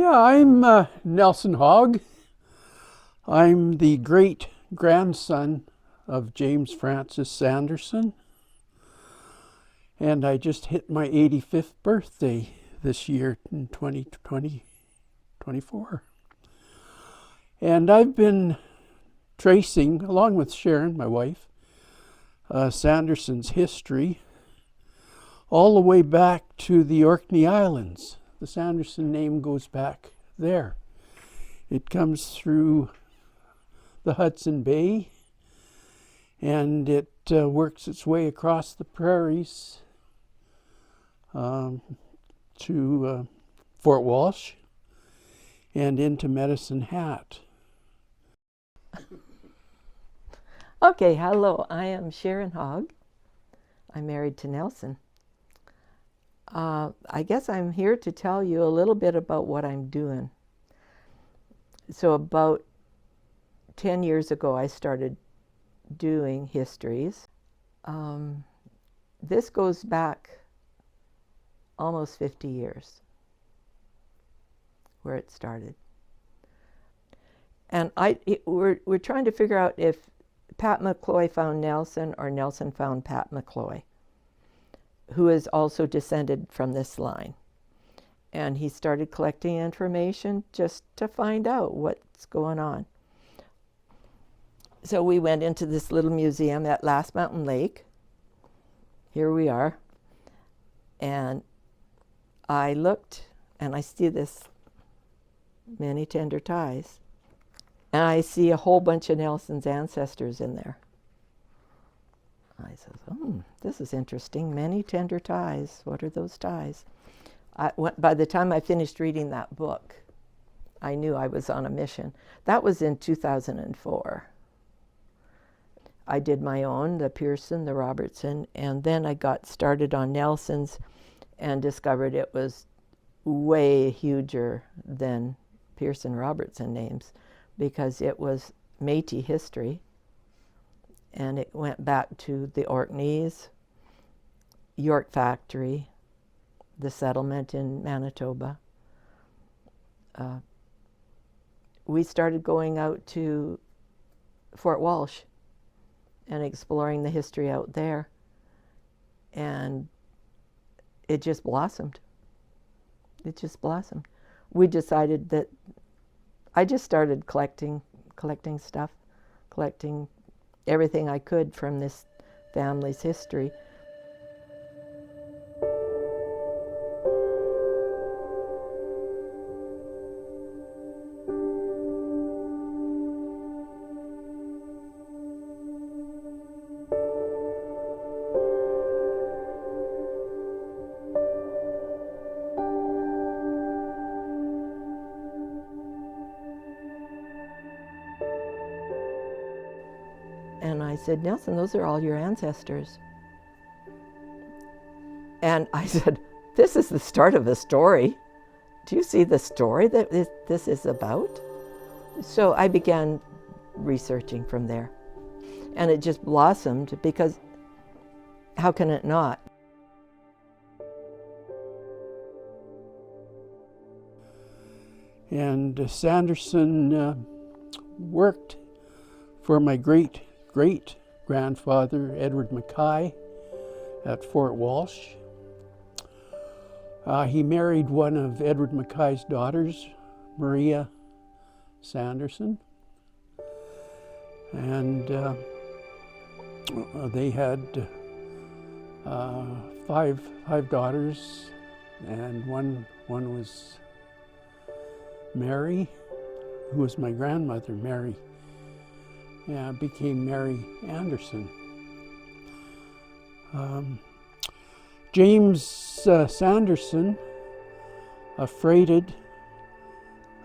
Yeah, I'm Nelson Hogg. I'm the great grandson of James Francis Sanderson, and I just hit my 85th birthday this year in 2024. And I've been tracing, along with Sharon, my wife, Sanderson's history all the way back to the Orkney Islands. The Sanderson name goes back there. It comes through the Hudson Bay, and it works its way across the prairies to Fort Walsh and into Medicine Hat. Okay, hello, I am Sharon Hogg. I'm married to Nelson. I guess I'm here to tell you a little bit about what I'm doing. So about 10 years ago, I started doing histories. This goes back almost 50 years, where it started. And we're trying to figure out if Pat McCloy found Nelson or Nelson found Pat McCloy, who is also descended from this line. And he started collecting information just to find out what's going on. So we went into this little museum at Last Mountain Lake. Here we are. And I looked and I see this many tender ties. And I see a whole bunch of Nelson's ancestors in there. I said, this is interesting. Many tender ties. What are those ties? By the time I finished reading that book, I knew I was on a mission. That was in 2004. I did my own, the Pearson, the Robertson, and then I got started on Nelson's and discovered it was way huger than Pearson Robertson names because it was Métis history. And it went back to the Orkneys, York Factory, the settlement in Manitoba. We started going out to Fort Walsh and exploring the history out there. And it just blossomed. It just blossomed. We decided that I just started collecting stuff, collecting everything I could from this family's history. And I said, Nelson, those are all your ancestors. And I said, this is the start of a story. Do you see the story that this is about? So I began researching from there. And it just blossomed because how can it not? And Sanderson worked for my great-grandfather, Edward Mackay, at Fort Walsh. He married one of Edward Mackay's daughters, Maria Sanderson. And they had five daughters, and one was Mary, who was my grandmother, Mary. Became Mary Anderson. James Sanderson freighted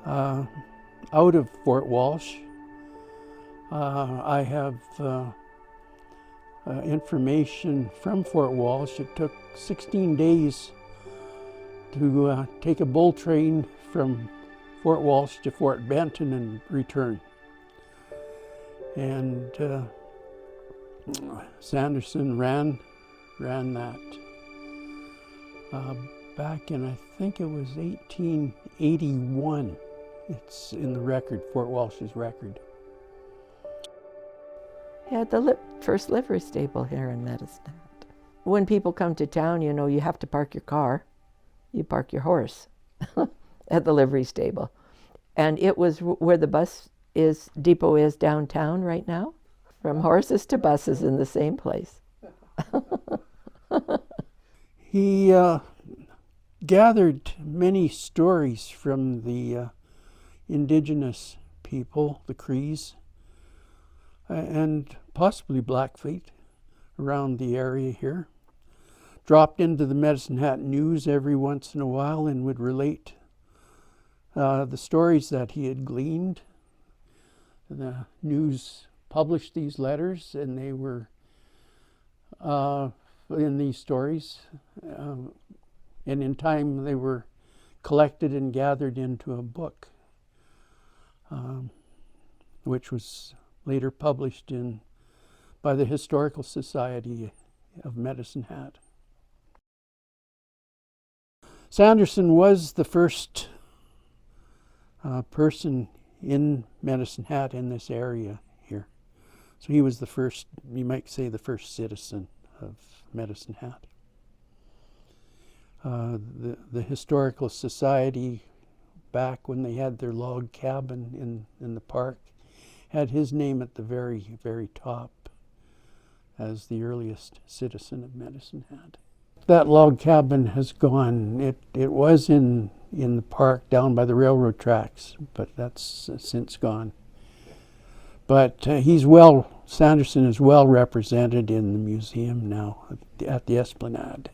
out of Fort Walsh. I have information from Fort Walsh. It took 16 days to take a bull train from Fort Walsh to Fort Benton and return. And Sanderson ran that. back in, I think it was 1881. It's in the record, Fort Walsh's record. He had the first livery stable here in Medicine Hat. When people come to town, you know, you have to park your car. You park your horse at the livery stable. And it was where the bus depot is downtown right now. From horses to buses in the same place. He gathered many stories from the indigenous people, the Crees, and possibly Blackfeet around the area here. Dropped into the Medicine Hat News every once in a while and would relate the stories that he had gleaned. The News published these letters, and they were in these stories, and in time they were collected and gathered into a book, which was later published by the Historical Society of Medicine Hat. Sanderson was the first person in Medicine Hat in this area here. So he was the first, you might say, the first citizen of Medicine Hat. The Historical Society, back when they had their log cabin in the park, had his name at the very, very top as the earliest citizen of Medicine Hat. That log cabin has gone. It was in the park down by the railroad tracks, but that's since gone. But Sanderson is well represented in the museum now at the Esplanade.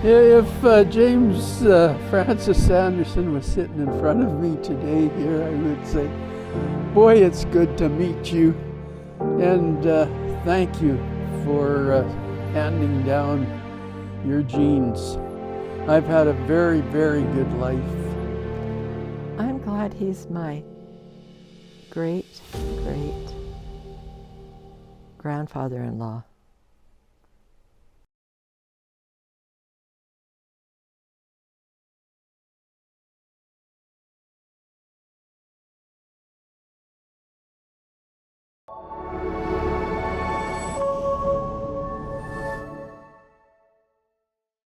If James Francis Sanderson was sitting in front of me today here, I would say, boy, it's good to meet you, and thank you for handing down your genes. I've had a very, very good life. I'm glad he's my great grandfather-in-law.